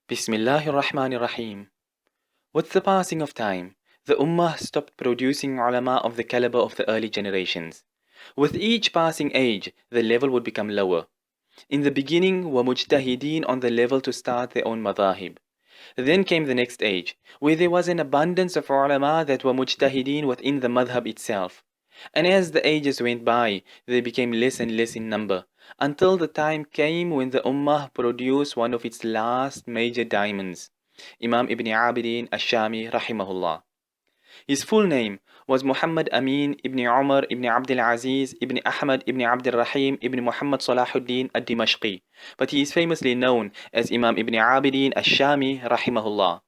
Bismillahir Rahmanir Rahim. With the passing of time, the Ummah stopped producing ulama of the caliber of the early generations. With each passing age, the level would become lower. In the beginning were mujtahideen on the level to start their own madhahib. Then came the next age, where there was an abundance of ulama that were mujtahideen within the madhab itself. And as the ages went by, they became less and less in number, until the time came when the Ummah produced one of its last major diamonds, Imam Ibn Aabideen Ash-Shami Rahimahullah. His full name was Muhammad Amin ibn Umar ibn Abdul Aziz ibn Ahmad ibn Abdul Rahim ibn Muhammad Salahuddin ad-Dimashqi, but he is famously known as Imam Ibn Aabideen Ash-Shami Rahimahullah.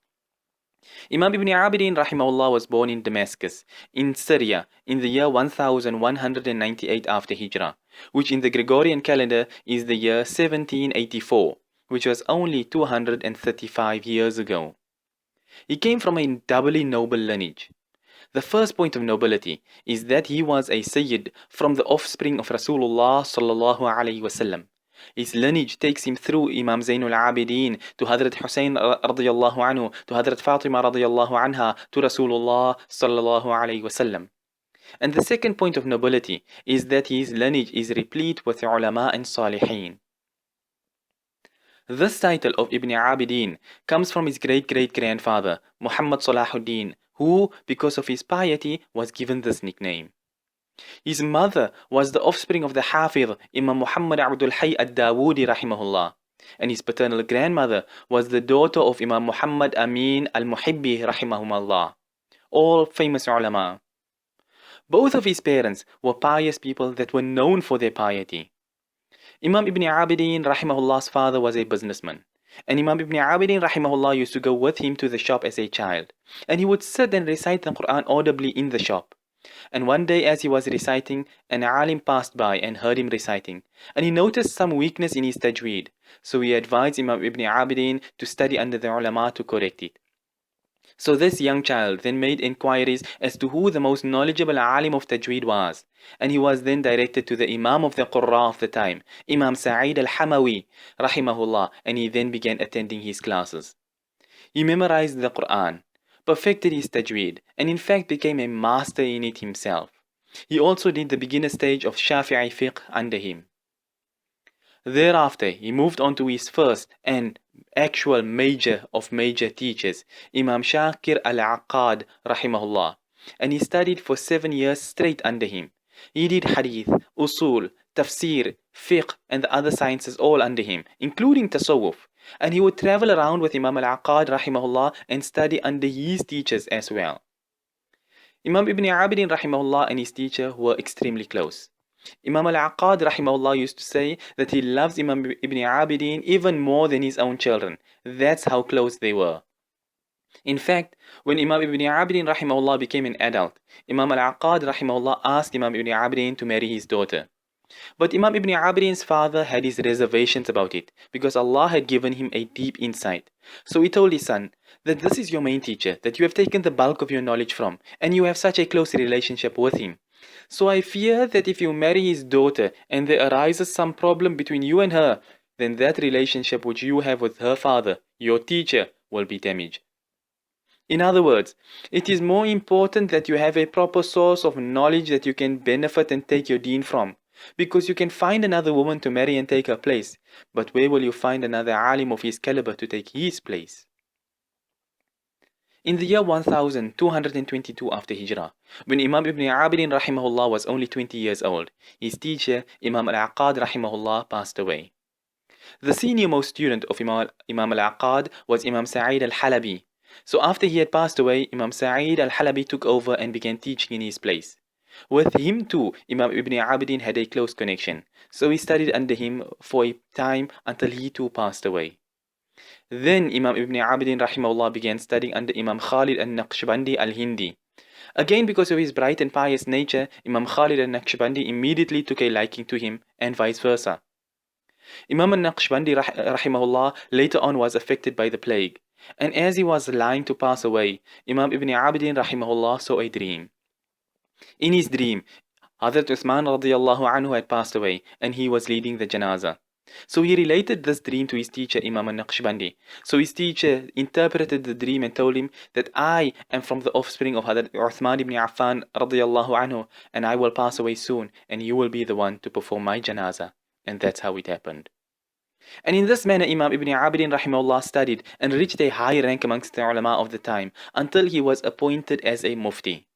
Imam Ibn Aabideen Rahimahullah was born in Damascus, in Syria, in the year 1198 after Hijrah, which in the Gregorian calendar is the year 1784, which was only 235 years ago. He came from a doubly noble lineage. The first point of nobility is that he was a Sayyid from the offspring of Rasulullah sallallahu alaihi wasallam. His lineage takes him through Imam Zainul Abideen to Hazrat Hussein radiyallahu anhu, to Hazrat Fatima radiyallahu anha, to Rasulullah sallallahu alaihi wasallam. And the second point of nobility is that his lineage is replete with ulama and salihin. This title of Ibn Abideen comes from his great-great-grandfather, Muhammad Salahuddin, who, because of his piety, was given this nickname. His mother was the offspring of the Hafiz, Imam Muhammad Abdul Hayy ad-Dawoodi Rahimahullah, and his paternal grandmother was the daughter of Imam Muhammad Amin al-Muhibbi Rahimahumullah, all famous ulama. Both of his parents were pious people that were known for their piety. Imam Ibn Aabideen Rahimahullah's father was a businessman, and Imam Ibn Aabideen Rahimahullah used to go with him to the shop as a child, and he would sit and recite the Quran audibly in the shop. And one day as he was reciting, an alim passed by and heard him reciting, and he noticed some weakness in his tajweed, so he advised Imam Ibn Aabideen to study under the ulama to correct it. So this young child then made inquiries as to who the most knowledgeable alim of tajweed was, and he was then directed to the Imam of the Qurra of the time, Imam Sa'id al-Hamawi rahimahullah, and he then began attending his classes. He memorized the Quran, perfected his tajweed, and in fact became a master in it himself. He also did the beginner stage of Shafi'i fiqh under him. Thereafter, he moved on to his first and actual major of major teachers, Imam Shakir al-Aqad rahimahullah, and he studied for 7 years straight under him. He did hadith, usul, tafsir, fiqh, and the other sciences all under him, including tasawwuf. And he would travel around with Imam al-Aqad rahimahullah and study under his teachers as well. Imam Ibn Aabideen rahimahullah and his teacher were extremely close. Imam al-Aqad rahimahullah used to say that he loves Imam Ibn Aabideen even more than his own children. That's how close they were. In fact, when Imam Ibn Aabideen rahimahullah became an adult, Imam al-Aqad rahimahullah asked Imam Ibn Aabideen to marry his daughter. But Imam Ibn Aabideen's father had his reservations about it, because Allah had given him a deep insight. So he told his son that this is your main teacher, that you have taken the bulk of your knowledge from, and you have such a close relationship with him. So I fear that if you marry his daughter and there arises some problem between you and her, then that relationship which you have with her father, your teacher, will be damaged. In other words, it is more important that you have a proper source of knowledge that you can benefit and take your deen from. Because you can find another woman to marry and take her place, but where will you find another alim of his caliber to take his place? In the year 1222 after Hijrah, when Imam Ibn Aabideen Rahimahullah was only 20 years old, his teacher Imam al-Aqad Rahimahullah passed away. The senior most student of Imam al-Aqad was Imam Sa'id al-Halabi. So after he had passed away, Imam Sa'id al-Halabi took over and began teaching in his place. With him too, Imam Ibn Aabideen had a close connection, so he studied under him for a time until he too passed away. Then Imam Ibn Aabideen Rahimahullah began studying under Imam Khalid al-Naqshbandi al-Hindi. Again, because of his bright and pious nature, Imam Khalid al-Naqshbandi immediately took a liking to him, and vice versa. Imam al-Naqshbandi Rahimahullah later on was affected by the plague, and as he was lying to pass away, Imam Ibn Aabideen Rahimahullah saw a dream. In his dream, Hazrat Uthman radiyallahu anhu had passed away, and he was leading the janazah. So he related this dream to his teacher Imam al-Naqshbandi. So his teacher interpreted the dream and told him that I am from the offspring of Hazrat Uthman ibn Affan radiyallahu anhu, and I will pass away soon, and you will be the one to perform my janazah. And that's how it happened. And in this manner, Imam Ibn Aabideen Rahimahullah studied and reached a high rank amongst the ulama of the time until he was appointed as a mufti.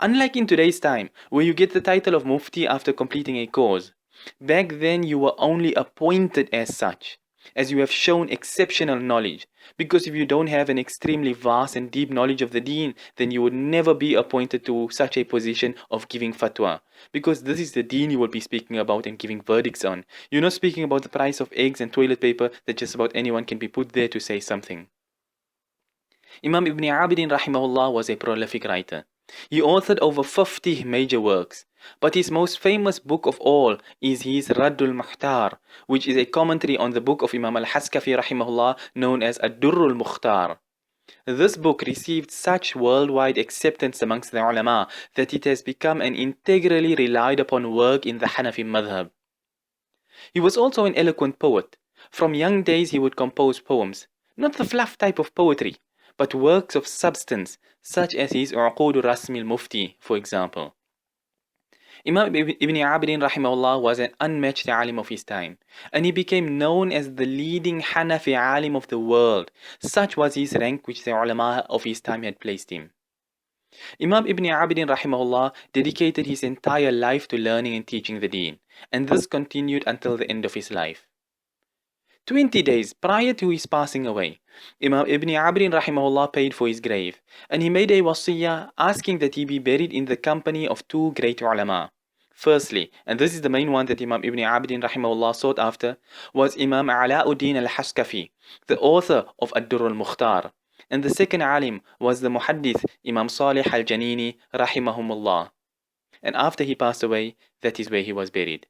Unlike in today's time, where you get the title of mufti after completing a course, back then you were only appointed as such, as you have shown exceptional knowledge. Because if you don't have an extremely vast and deep knowledge of the deen, then you would never be appointed to such a position of giving fatwa. Because this is the deen you will be speaking about and giving verdicts on. You're not speaking about the price of eggs and toilet paper that just about anyone can be put there to say something. Imam Ibn Aabideen Rahimahullah was a prolific writer. He authored over 50 major works, but his most famous book of all is his Raddul Muhtar, which is a commentary on the book of Imam al-Haskafi Rahimahullah known as Ad-Durrul Mukhtar. This book received such worldwide acceptance amongst the ulama that it has become an integrally relied upon work in the Hanafi madhab. He was also an eloquent poet. From young days he would compose poems, not the fluff type of poetry, but works of substance, such as his Uqud Rasm al-Mufti, for example. Imam Ibn Aabideen Rahimahullah was an unmatched alim of his time, and he became known as the leading Hanafi alim of the world. Such was his rank which the ulama of his time had placed him. Imam Ibn Aabideen Rahimahullah dedicated his entire life to learning and teaching the deen, and this continued until the end of his life. 20 days prior to his passing away, Imam Ibn Aabideen Rahimahullah paid for his grave, and he made a wasiyah asking that he be buried in the company of two great ulama. Firstly, and this is the main one that Imam Ibn Aabideen Rahimahullah sought after, was Imam Alauddin al-Haskafi, the author of Ad-Durr al-Mukhtar. And the second alim was the muhaddith Imam Salih al-Janini Rahimahumullah. And after he passed away, that is where he was buried.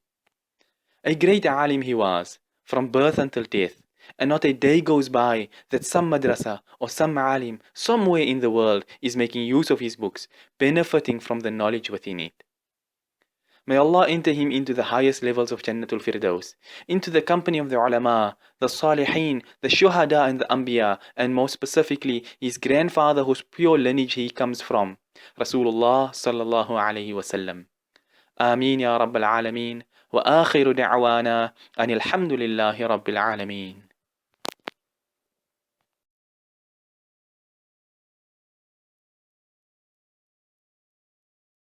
A great alim he was, from birth until death, and not a day goes by that some madrasa or some alim somewhere in the world is making use of his books, benefiting from the knowledge within it. May Allah enter him into the highest levels of Jannatul Firdaus, into the company of the ulama, the salihin, the shuhada and the anbiya, and most specifically his grandfather whose pure lineage he comes from, Rasulullah sallallahu alayhi wasallam. Ameen ya Rabbal Alameen. وآخر دعوانا أن الحمد لله رب العالمين.